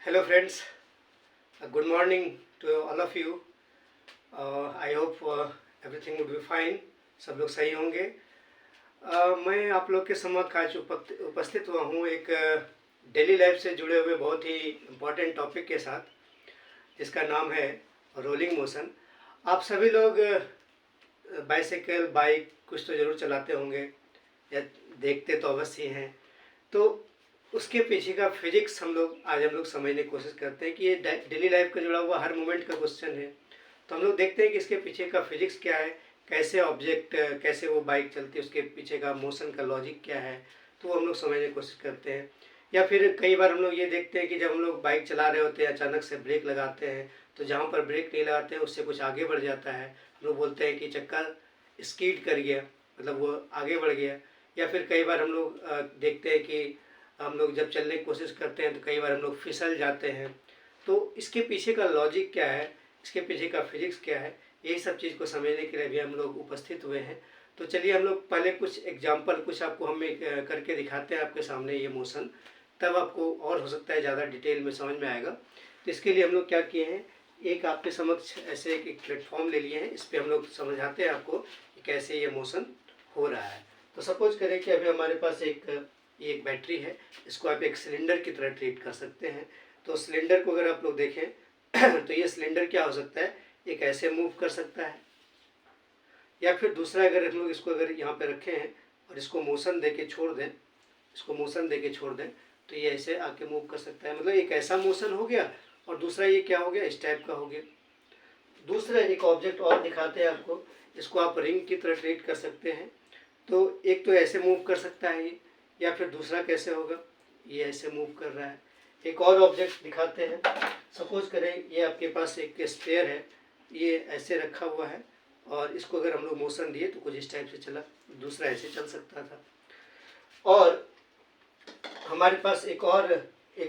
Hello friends, good morning to all of you. I hope everything would be fine. सब लोग सही होंगे। मैं आप लोग के समक्ष आज उपस्थित हुआ हूँ एक डेली लाइफ से जुड़े हुए बहुत ही इम्पोर्टेंट टॉपिक के साथ, जिसका नाम है रोलिंग मोशन। आप सभी लोग बाइसाइकिल, बाइक कुछ तो ज़रूर चलाते होंगे या देखते तो अवश्य हैं। तो उसके पीछे का फिजिक्स हम लोग समझने की कोशिश करते हैं कि ये डेली लाइफ का जुड़ा हुआ हर मोमेंट का क्वेश्चन है। तो हम लोग देखते हैं कि इसके पीछे का फिजिक्स क्या है, कैसे ऑब्जेक्ट, कैसे वो बाइक चलती है, उसके पीछे का मोशन का लॉजिक क्या है, तो वो हम लोग समझने की कोशिश करते हैं। या फिर कई बार हम लोग ये देखते हैं कि जब हम लोग बाइक चला रहे होते हैं, अचानक से ब्रेक लगाते हैं, तो जहाँ पर ब्रेक नहीं लगाते हैं उससे कुछ आगे बढ़ जाता है। हम लोग बोलते हैं कि चक्का स्कीड कर गया, मतलब वो आगे बढ़ गया। या फिर कई बार हम लोग देखते हैं कि हम लोग जब चलने की कोशिश करते हैं तो कई बार हम लोग फिसल जाते हैं। तो इसके पीछे का लॉजिक क्या है, इसके पीछे का फिजिक्स क्या है, यही सब चीज़ को समझने के लिए भी हम लोग उपस्थित हुए हैं। तो चलिए हम लोग पहले कुछ एग्जाम्पल कुछ आपको हम करके दिखाते हैं आपके सामने ये मोशन, तब आपको और हो सकता है ज़्यादा डिटेल में समझ में आएगा। तो इसके लिए हम लोग क्या किए हैं, एक आपके समक्ष ऐसे एक प्लेटफॉर्म ले लिए हैं, इस पर हम लोग समझाते हैं आपको कि कैसे ये मोशन हो रहा है। तो सपोज करें कि अभी हमारे पास एक बैटरी है, इसको आप एक सिलेंडर की तरह ट्रीट कर सकते हैं। तो सिलेंडर को अगर आप लोग देखें तो ये सिलेंडर क्या हो सकता है, एक ऐसे मूव कर सकता है, या फिर दूसरा अगर हम लोग इसको अगर यहाँ पे रखे हैं और इसको मोशन दे के छोड़ दें, इसको मोशन दे के छोड़ दें, तो ये ऐसे आके मूव कर सकता है। मतलब एक ऐसा मोशन हो गया और दूसरा ये क्या हो गया, इस टाइप का हो गया। दूसरा एक ऑब्जेक्ट और दिखाते हैं आपको, इसको आप रिंग की तरह ट्रीट कर सकते हैं। तो एक तो ऐसे मूव कर सकता है ये, या फिर दूसरा कैसे होगा, ये ऐसे मूव कर रहा है। एक और ऑब्जेक्ट दिखाते हैं, सपोज करें ये आपके पास एक स्पेयर है, ये ऐसे रखा हुआ है और इसको अगर हम लोग मोशन दिए तो कुछ इस टाइप से चला, दूसरा ऐसे चल सकता था। और हमारे पास एक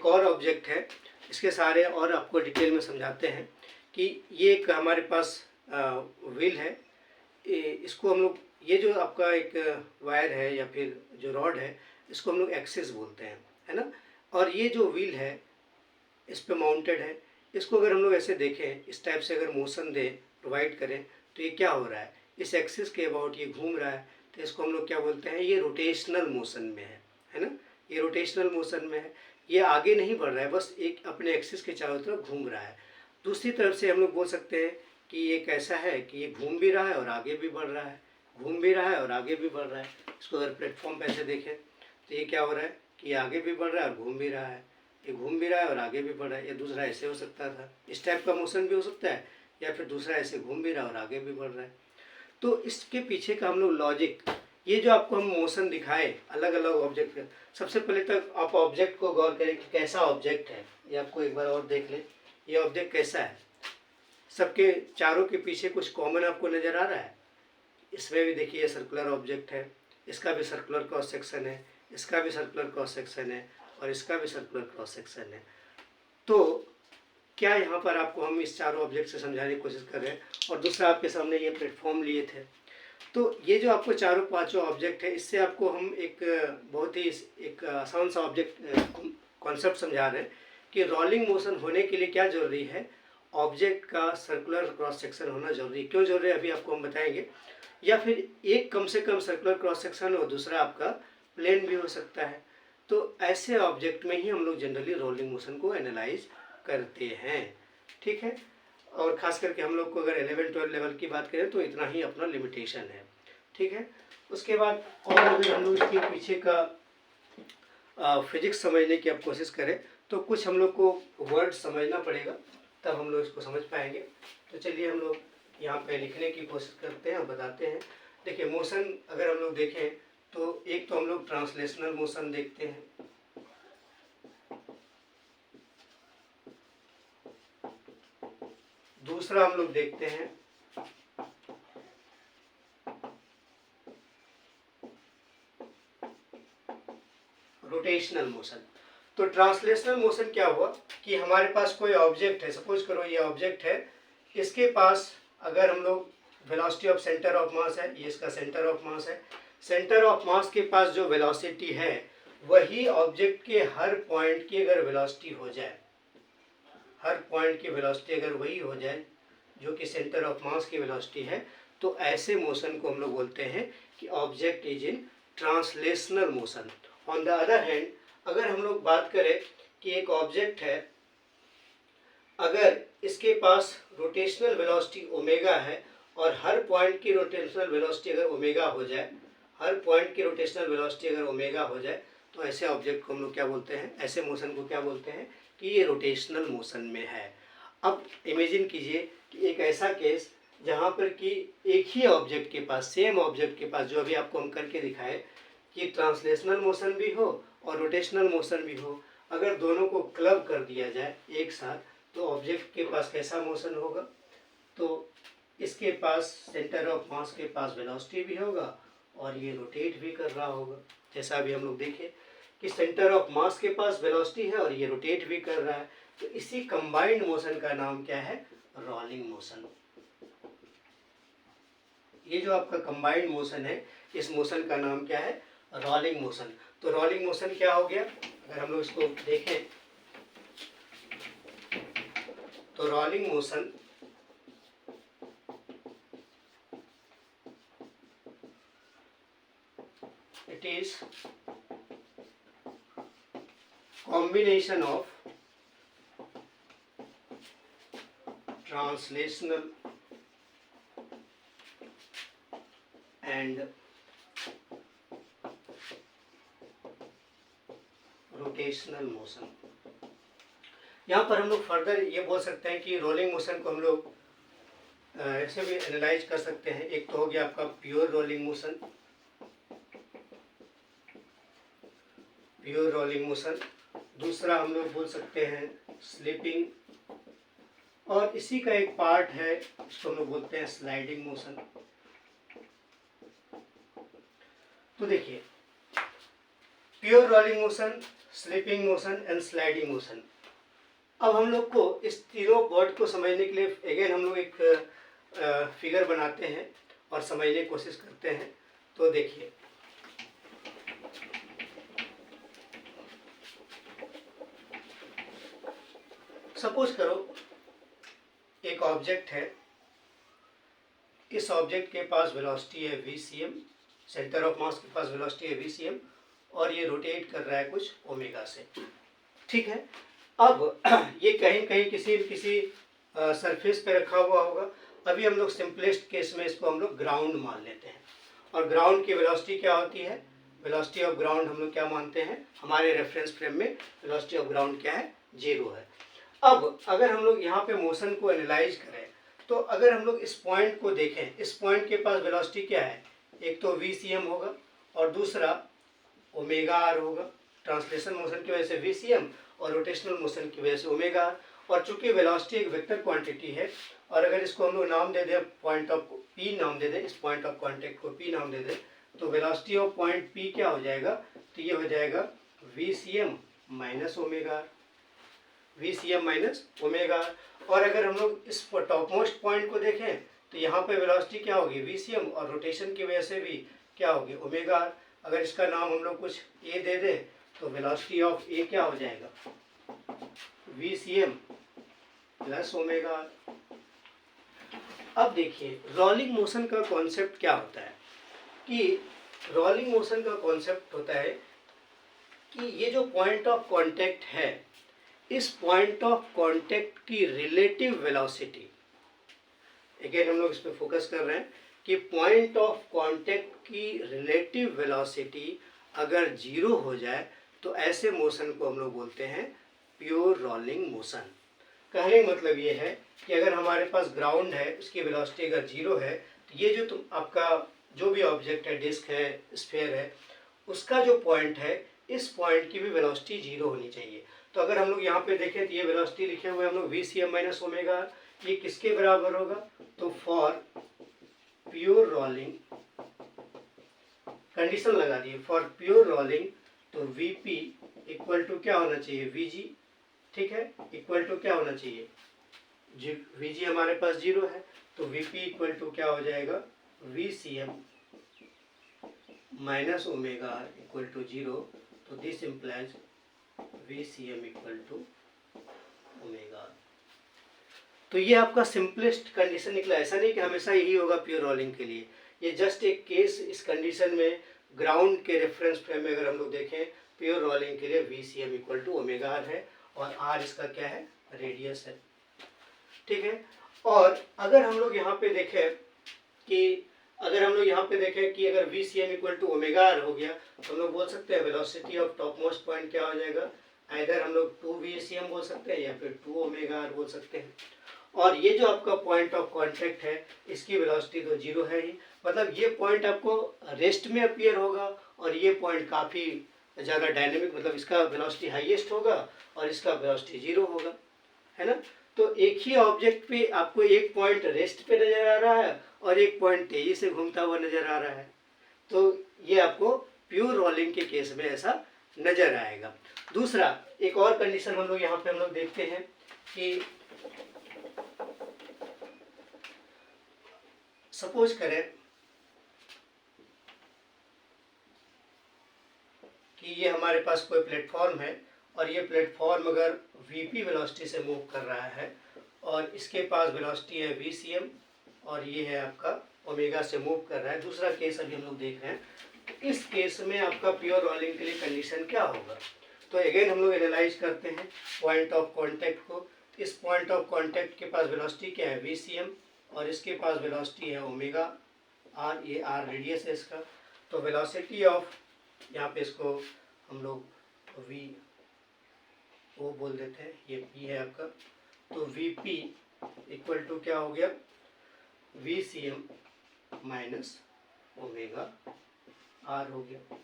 और ऑब्जेक्ट है, इसके सारे और आपको डिटेल में समझाते हैं कि ये एक हमारे पास व्हील है। इसको हम लोग, ये जो आपका एक वायर है या फिर जो रॉड है, इसको हम लोग एक्सिस बोलते हैं, है ना। और ये जो व्हील है इस पे माउंटेड है। इसको अगर हम लोग ऐसे देखें, इस टाइप से अगर मोशन दें, प्रोवाइड करें, तो ये क्या हो रहा है, इस एक्सिस के अबाउट ये घूम रहा है। तो इसको हम लोग क्या बोलते हैं, ये रोटेशनल मोशन में है ना, ये रोटेशनल मोशन में है। ये आगे नहीं बढ़ रहा है, बस एक अपने एक्सिस के चारों तरफ घूम रहा है। दूसरी तरफ से हम लोग बोल सकते हैं कि ये कैसा है कि ये घूम भी रहा है और आगे भी बढ़ रहा है, घूम भी रहा है और आगे भी बढ़ रहा है। इसको अगर प्लेटफॉर्म पे ऐसे देखें तो ये क्या हो रहा है कि ये आगे भी बढ़ रहा है और घूम भी रहा है, ये घूम भी रहा है और आगे भी बढ़ रहा है। ये दूसरा ऐसे हो सकता था, इस टाइप का मोशन भी हो सकता है, या फिर दूसरा ऐसे घूम भी रहा है और आगे भी बढ़ रहा है। तो इसके पीछे का हम लोग लॉजिक, ये जो आपको हम मोशन दिखाए अलग अलग ऑब्जेक्ट का, सबसे पहले तक आप ऑब्जेक्ट को गौर करें कि कैसा ऑब्जेक्ट है। ये आपको एक बार और देख लें, ये ऑब्जेक्ट कैसा है। सबके चारों के पीछे कुछ कॉमन आपको नज़र आ रहा है। इसमें भी देखिए सर्कुलर ऑब्जेक्ट है, इसका भी सर्कुलर क्रॉस सेक्शन है, इसका भी सर्कुलर क्रॉस सेक्शन है, और इसका भी सर्कुलर क्रॉस सेक्शन है। तो क्या यहाँ पर आपको हम इस चारों ऑब्जेक्ट से समझाने की कोशिश कर रहे हैं। और दूसरा आपके सामने ये प्लेटफॉर्म लिए थे। तो ये जो आपको चारों पांचों ऑब्जेक्ट है, इससे आपको हम एक बहुत ही एक आसान सा ऑब्जेक्ट कॉन्सेप्ट समझा रहे हैं कि रोलिंग मोशन होने के लिए क्या जरूरी है, ऑब्जेक्ट का सर्कुलर क्रॉस सेक्शन होना जरूरी है। क्यों जरूरी है अभी आपको हम बताएंगे। या फिर एक कम से कम सर्कुलर क्रॉस सेक्शन और दूसरा आपका प्लेन भी हो सकता है। तो ऐसे ऑब्जेक्ट में ही हम लोग जनरली रोलिंग मोशन को एनालाइज करते हैं, ठीक है। और ख़ास करके हम लोग को अगर 11-12 लेवल की बात करें तो इतना ही अपना लिमिटेशन है, ठीक है। उसके बाद और अगर हम लोग इसके पीछे का फिजिक्स समझने की अब कोशिश करें तो कुछ हम लोग को वर्ड समझना पड़ेगा, तब हम लोग इसको समझ पाएंगे। तो चलिए हम लोग यहाँ पे लिखने की कोशिश करते हैं और बताते हैं। देखिए मोशन अगर हम लोग देखें तो एक तो हम लोग ट्रांसलेशनल मोशन देखते हैं, दूसरा हम लोग देखते हैं रोटेशनल मोशन। तो ट्रांसलेशनल मोशन क्या हुआ कि हमारे पास कोई ऑब्जेक्ट है, सपोज करो ये ऑब्जेक्ट है, इसके पास अगर हम लोग velocity of centre of mass है, ये इसका सेंटर ऑफ मास है, सेंटर ऑफ मास के पास जो वेलोसिटी है वही ऑब्जेक्ट के हर पॉइंट की अगर वेलोसिटी हो जाए, हर पॉइंट की वेलोसिटी अगर वही हो जाए जो कि सेंटर ऑफ मास की वेलोसिटी है, तो ऐसे मोशन को हम लोग बोलते हैं कि object is in translational motion. On the other hand, अगर हम लोग बात करें कि एक ऑब्जेक्ट है, अगर इसके पास रोटेशनल वेलोसिटी ओमेगा है और हर पॉइंट की रोटेशनल वेलोसिटी अगर ओमेगा हो जाए, हर पॉइंट की रोटेशनल वेलोसिटी अगर ओमेगा हो जाए, तो ऐसे ऑब्जेक्ट को हम लोग क्या बोलते हैं, ऐसे मोशन को क्या बोलते हैं कि ये रोटेशनल मोशन में है। अब इमेजिन कीजिए कि एक ऐसा केस जहाँ पर कि एक ही ऑब्जेक्ट के पास, सेम ऑब्जेक्ट के पास, जो अभी आपको हम करके दिखाए कि ट्रांसलेशनल मोशन भी हो और रोटेशनल मोशन भी हो, अगर दोनों को क्लब कर दिया जाए एक साथ, तो ऑब्जेक्ट के पास कैसा मोशन होगा? तो इसके पास सेंटर ऑफ मास के पास वेलोसिटी भी होगा और ये रोटेट भी कर रहा होगा। जैसा अभी हम लोग देखें कि सेंटर ऑफ मास के पास वेलोसिटी है और ये रोटेट भी कर रहा है, तो इसी कंबाइंड मोशन का नाम क्या है? Rolling motion. ये जो आपका कंबाइंड मोशन है, इस मोशन का नाम क्या है? Rolling motion. तो रोलिंग मोशन क्या हो गया? अगर हम लोग इसको देखें तो rolling motion it is combination of translational and rotational motion. यहाँ पर हम लोग फर्दर ये बोल सकते हैं कि रोलिंग मोशन को हम लोग ऐसे भी एनालाइज कर सकते हैं। एक तो हो गया आपका pure rolling motion, pure rolling motion. दूसरा हम लोग बोल सकते हैं स्लिपिंग, और इसी का एक पार्ट है, इसको हम लोग बोलते हैं स्लाइडिंग मोशन। तो देखिए, pure rolling motion, slipping motion and sliding motion. अब हम लोग को इस तीनों वर्ड को समझने के लिए अगेन हम लोग एक फिगर बनाते हैं और समझने की कोशिश करते हैं। तो देखिए, सपोज करो एक ऑब्जेक्ट है, इस ऑब्जेक्ट के पास वेलोसिटी है VCM, सेंटर ऑफ मास के पास वेलोसिटी है VCM, और ये रोटेट कर रहा है कुछ ओमेगा से, ठीक है। अब ये कहीं कहीं किसी सरफेस पे रखा हुआ होगा। अभी हम लोग सिंपलेस्ट केस में इसको हम लोग ग्राउंड मान लेते हैं, और ग्राउंड की वेलोसिटी क्या होती है? वेलोसिटी ऑफ ग्राउंड हम लोग क्या मानते हैं? हमारे रेफरेंस फ्रेम में वेलोसिटी ऑफ ग्राउंड क्या है? 0 है। अब अगर हम लोग यहाँ पे मोशन को एनालाइज करें, तो अगर हम लोग इस पॉइंट को देखें, इस पॉइंट के पास वेलोसिटी क्या है? एक तो VCM होगा और दूसरा ओमेगा आर होगा। ट्रांसलेशन मोशन की वजह से VCM और रोटेशनल मोशन की वजह से ओमेगा आर। और चूंकि वेलोसिटी एक वेक्टर क्वांटिटी है, और अगर इसको हम लोग नाम दे दें, पॉइंट ऑफ P नाम दे दें, इस पॉइंट ऑफ कांटेक्ट को P नाम दे दें, तो वेलोसिटी ऑफ पॉइंट P क्या हो जाएगा? तो ये हो जाएगा VCM minus omega r, VCM minus omega r. और अगर हम लोग इस टॉप मोस्ट पॉइंट को देखें, तो यहाँ पे वेलोसिटी क्या होगी? VCM, और रोटेशन की वजह से भी क्या होगी? Omega r. अगर इसका नाम हम लोग कुछ A दे दें, तो वेलोसिटी ऑफ A क्या हो जाएगा? VCM plus omega r. अब देखिए, रोलिंग मोशन का कॉन्सेप्ट क्या होता है? कि रोलिंग मोशन का कॉन्सेप्ट होता है कि ये जो पॉइंट ऑफ कांटेक्ट है, इस पॉइंट ऑफ कांटेक्ट की रिलेटिव वेलोसिटी, अगेन हम लोग इस पर फोकस कर रहे हैं कि पॉइंट ऑफ कांटेक्ट की रिलेटिव वेलोसिटी अगर 0 हो जाए, तो ऐसे मोशन को हम लोग बोलते हैं प्योर रोलिंग मोशन। कहने का मतलब ये है कि अगर हमारे पास ग्राउंड है, उसकी वेलोसिटी अगर 0 है, तो ये जो आपका जो भी ऑब्जेक्ट है, डिस्क है, स्फीयर है, उसका जो पॉइंट है, इस पॉइंट की भी वेलोसिटी 0 होनी चाहिए। तो अगर हम लोग यहाँ पे देखें तो ये वेलोसिटी लिखे हुए हम लोग VCM माइनस ओमेगा, ये किसके बराबर होगा? तो फॉर प्योर रोलिंग, कंडीशन लगा दिए, फॉर प्योर रोलिंग, तो VP इक्वल टू क्या होना चाहिए? VG, ठीक है, इक्वल टू क्या होना चाहिए? VG हमारे पास 0 है, तो VP इक्वल टू क्या हो जाएगा? VCM minus omega r equal to 0। तो this implies VCM equal to omega r. तो ये आपका सिंपलेस्ट कंडीशन निकला। ऐसा नहीं कि हमेशा यही होगा प्योर रोलिंग के लिए, ये जस्ट एक केस। इस कंडीशन में ग्राउंड के रेफरेंस फ्रेम में अगर हम लोग देखें प्योर रोलिंग के लिए VCM equal to omega r है, और आर इसका क्या है, रेडियस है, ठीक है। और अगर हम लोग यहाँ पे देखें कि अगर VCM equal to omega r हो गया, तो हम लोग बोल सकते हैं velocity of top most point क्या हो जाएगा, आइदर हम लोग 2 VCM बोल सकते हैं या फिर 2 ओमेगा आर बोल सकते हैं। और ये जो आपका पॉइंट ऑफ कांटेक्ट है, इसकी वेलोसिटी तो जीरो है ही, मतलब ये पॉइंट आपको रेस्ट में अपीयर होगा, और ये पॉइंट काफ़ी ज़्यादा डायनेमिक, मतलब इसका वेलोसिटी हाईएस्ट होगा और इसका वेलोसिटी जीरो होगा, है ना। तो एक ही ऑब्जेक्ट पे आपको एक पॉइंट रेस्ट पे नज़र आ रहा है और एक पॉइंट तेजी से घूमता हुआ नज़र आ रहा है, तो ये आपको प्योर रोलिंग के केस में ऐसा नज़र आएगा। दूसरा एक और कंडीशन हम लोग यहाँ पे देखते हैं कि सपोज करें कि ये हमारे पास कोई प्लेटफॉर्म है, और ये प्लेटफॉर्म अगर VP वेलोसिटी से मूव कर रहा है, और इसके पास वेलोसिटी है VCM, और ये है आपका ओमेगा से मूव कर रहा है। दूसरा केस अभी हम लोग देख रहे हैं, तो इस केस में आपका प्योर रोलिंग के लिए कंडीशन क्या होगा। तो अगेन हम लोग एनालाइज करते हैं पॉइंट ऑफ कांटेक्ट को। इस पॉइंट ऑफ कांटेक्ट के पास वेलोसिटी क्या है, VCM, और इसके पास वेलोसिटी है ओमेगा आर, ये आर रेडियस है इसका। तो वेलोसिटी ऑफ, यहाँ पे इसको हम लोग वी ओ बोल देते हैं, ये पी है आपका, तो VP इक्वल टू क्या हो गया, VCM माइनस ओमेगा आर हो गया।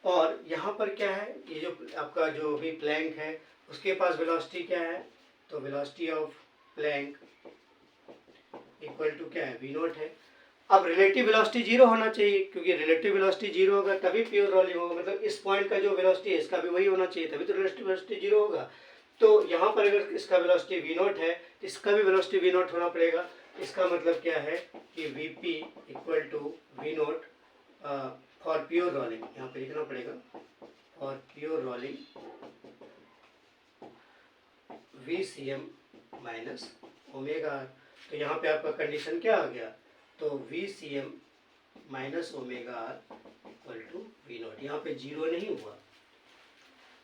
और यहाँ पर क्या है, ये जो आपका जो भी प्लैंक है उसके पास वेलोसिटी क्या है, तो velocity of plank equal to क्या है, V0 है। अब रिलेटिव वेलोसिटी जीरो होना चाहिए, क्योंकि रिलेटिव वेलोसिटी जीरो होगा तभी प्योर रोलिंग होगा, मतलब इस पॉइंट का जो वेलोसिटी है इसका भी वही होना चाहिए, तभी तो रिलेटिव वेलोसिटी जीरो होगा। तो यहाँ पर अगर इसका वेलोसिटी V0 है, इसका भी वेलोसिटी V0 होना पड़ेगा। इसका मतलब क्या है कि VP equal to V0 for pure rolling, यहाँ पे लिखना पड़ेगा for pure rolling VCM minus omega r. तो यहाँ पे आपका कंडीशन क्या आ गया, तो VCM minus omega r equal to V0। यहाँ पे जीरो नहीं हुआ,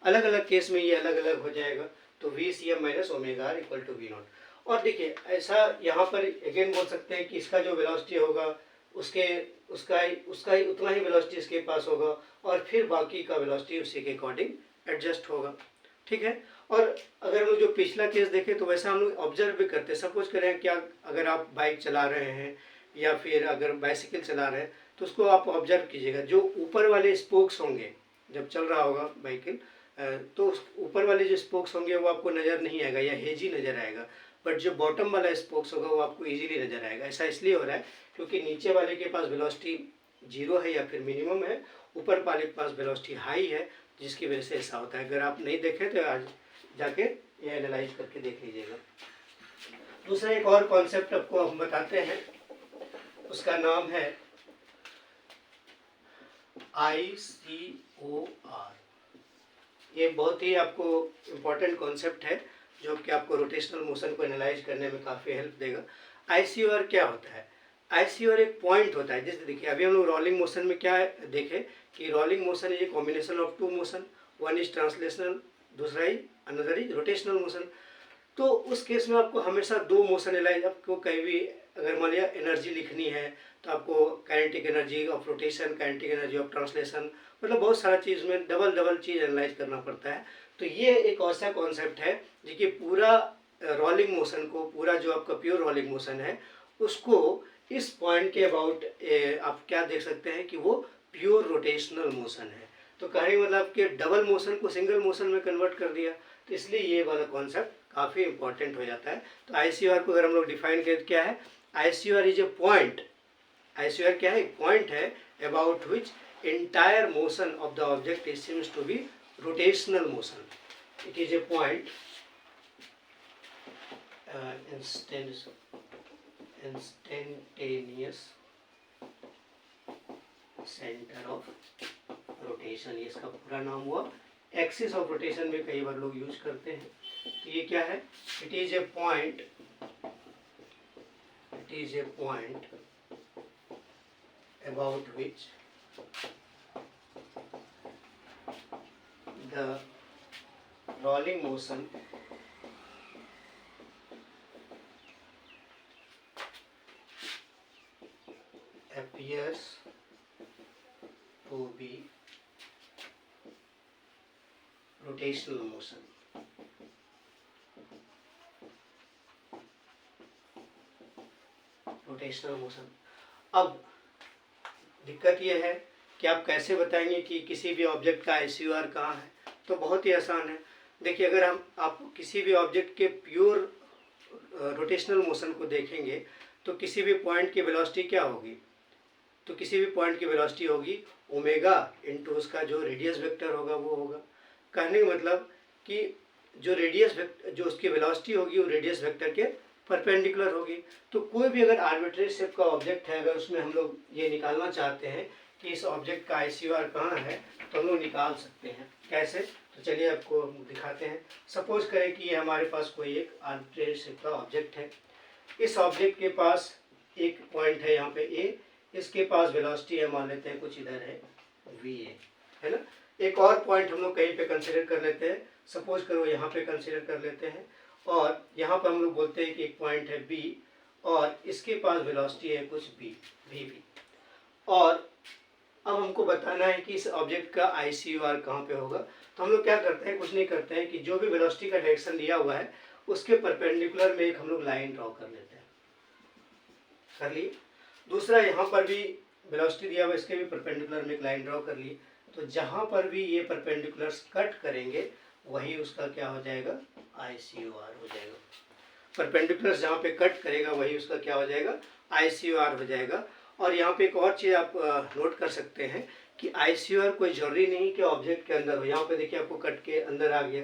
अलग अलग केस में ये अलग अलग हो जाएगा। तो VCM minus omega r equal to V0। और देखिए ऐसा यहाँ पर अगेन बोल सकते हैं कि इसका जो वेलोसिटी होगा उसका ही उतना ही वेलोसिटी इसके पास होगा, और फिर बाकी का वेलोसिटी उसी के अकॉर्डिंग एडजस्ट होगा, ठीक है। और अगर हम लोग जो पिछला केस देखें तो वैसा हम लोग ऑब्जर्व भी करते हैं। सपोज करें क्या, अगर आप बाइक चला रहे हैं या फिर अगर बाइसिकल चला रहे हैं, तो उसको आप ऑब्जर्व कीजिएगा, जो ऊपर वाले स्पोक्स होंगे जब चल रहा होगा बाइकिल, तो ऊपर वाले जो स्पोक्स होंगे वो आपको नज़र नहीं आएगा या हेजी नज़र आएगा, बट जो बॉटम वाला स्पोक्स होगा वो आपको इजीली नज़र आएगा। ऐसा इसलिए हो रहा है क्योंकि नीचे वाले के पास वेलोसिटी जीरो है या फिर मिनिमम है, ऊपर वाले के पास वेलोसिटी हाई है, जिसकी वजह से ऐसा होता है। अगर आप नहीं देखें तो आज जाके ये एनालाइज करके देख लीजिएगा। दूसरा एक और कॉन्सेप्ट आपको हम बताते हैं, उसका नाम है ICOR। ये बहुत ही आपको इम्पोर्टेंट कॉन्सेप्ट है जो कि आपको रोटेशनल मोशन को एनालाइज करने में काफ़ी हेल्प देगा। ICOR क्या होता है, ICOR एक पॉइंट होता है। जैसे देखिए अभी हम लोग रोलिंग मोशन में क्या देखें कि rolling motion is a combination of two motion, one is translational, दूसरा ही अनदर इज रोटेशनल मोशन। तो उस केस में आपको हमेशा दो मोशन एनालाइज, आपको कहीं भी अगर मान लिया एनर्जी लिखनी है तो आपको kinetic energy of rotation, kinetic energy of translation, मतलब बहुत सारा चीज़ में डबल चीज़ एनालाइज करना पड़ता है। तो ये एक ऐसा कॉन्सेप्ट है जो कि पूरा रोलिंग मोशन को, पूरा जो आपका प्योर रोलिंग मोशन है उसको इस पॉइंट के अबाउट आप क्या देख सकते हैं कि वो प्योर रोटेशनल मोशन है। तो कहने मतलब कि डबल मोशन को सिंगल मोशन में कन्वर्ट कर दिया, तो इसलिए ये वाला कॉन्सेप्ट काफ़ी इंपॉर्टेंट हो जाता है। तो ICOR को अगर हम लोग डिफाइन करें क्या है, ICOR is a point, ICOR क्या है, पॉइंट है about which entire motion of the object is seems to be rotational motion. It is a point instantaneous center of rotation, ये इसका पूरा नाम हुआ। एक्सिस ऑफ रोटेशन में कई बार लोग यूज करते हैं। तो ये क्या है, it is a point it is a point about which the rolling motion appears to be rotational motion. Rotational motion. अब दिक्कत यह है कि आप कैसे बताएंगे कि किसी भी ऑब्जेक्ट का ICUR कहाँ है। तो बहुत ही आसान है। देखिए, अगर आप किसी भी ऑब्जेक्ट के प्योर रोटेशनल मोशन को देखेंगे तो किसी भी पॉइंट की वेलोसिटी क्या होगी, तो किसी भी पॉइंट की वेलोसिटी होगी ओमेगा इंटू उसका जो रेडियस वेक्टर होगा वो होगा। कहने का मतलब कि जो रेडियस वेक्टर, जो उसकी वेलोसिटी होगी वो रेडियस वेक्टर के परपेंडिकुलर होगी। तो कोई भी अगर आर्बिट्रेरी शेप का ऑब्जेक्ट है, अगर उसमें हम लोग ये निकालना चाहते हैं कि इस ऑब्जेक्ट का ICUR कहाँ है, तो हम लोग निकाल सकते हैं। कैसे? तो चलिए आपको दिखाते हैं। सपोज करें कि ये हमारे पास कोई एक आर्बिट्रेरी शेप का ऑब्जेक्ट है। इस ऑब्जेक्ट के पास एक पॉइंट है यहाँ पे A, इसके पास वेलोसिटी है, मान लेते हैं कुछ इधर है VA, है ना। एक और पॉइंट हम लोग कहीं पे कंसिडर कर लेते हैं, सपोज करो यहाँ पे कंसिडर कर लेते हैं, और यहाँ पर हम लोग बोलते हैं कि एक पॉइंट है B और इसके पास वेलोसिटी है कुछ VB। और अब हमको बताना है कि इस ऑब्जेक्ट का ICUR कहाँ पे होगा। तो हम लोग क्या करते हैं, कुछ नहीं करते हैं कि जो भी वेलोसिटी का डायरेक्शन दिया हुआ है उसके परपेंडिकुलर में एक हम लोग लाइन ड्रॉ कर लेते हैं। कर लिए। दूसरा, यहाँ पर भी वेलोसिटी दिया हुआ है, इसके भी परपेंडिकुलर में एक लाइन ड्रॉ कर लिए। तो जहाँ पर भी ये परपेंडिकुलर्स कट करेंगे वही उसका क्या हो जाएगा, ICUR हो जाएगा। परपेंडिकुलर्स जहाँ पे कट करेगा वही उसका क्या हो जाएगा, ICUR हो जाएगा। और यहाँ पे एक और चीज़ आप नोट कर सकते हैं कि ICUR कोई जरूरी नहीं कि ऑब्जेक्ट के अंदर हो। यहाँ पे देखिए आपको कट के अंदर आ गया,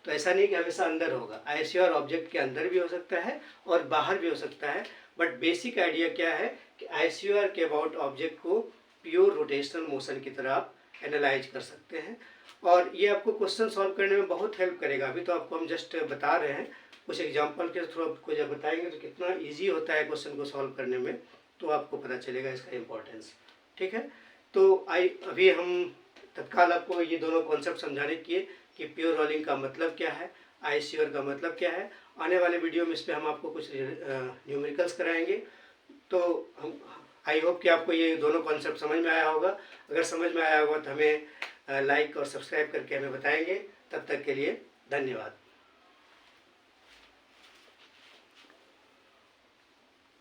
तो ऐसा नहीं कि हमेशा अंदर होगा। ICUR ऑब्जेक्ट के अंदर भी हो सकता है और बाहर भी हो सकता है। बट बेसिक आइडिया क्या है कि ICUR के अबाउट ऑब्जेक्ट को प्योर रोटेशनल मोशन की तरह आप एनालाइज कर सकते हैं। और ये आपको क्वेश्चन सॉल्व करने में बहुत हेल्प करेगा। अभी तो आपको हम जस्ट बता रहे हैं, कुछ एग्जांपल के थ्रू आपको जब बताएंगे तो कितना इजी होता है क्वेश्चन को सॉल्व करने में, तो आपको पता चलेगा इसका इम्पोर्टेंस। ठीक है, तो अभी हम तत्काल आपको ये दोनों कॉन्सेप्ट समझाने किए कि प्योर रोलिंग का मतलब क्या है, ICUR का मतलब क्या है। आने वाले वीडियो में इस पर हम आपको कुछ न्यूमेरिकल्स कराएंगे। तो हम आई होप कि आपको ये दोनों कॉन्सेप्ट समझ में आया होगा। अगर समझ में आया होगा तो हमें लाइक और सब्सक्राइब करके हमें बताएंगे। तब तक के लिए धन्यवाद।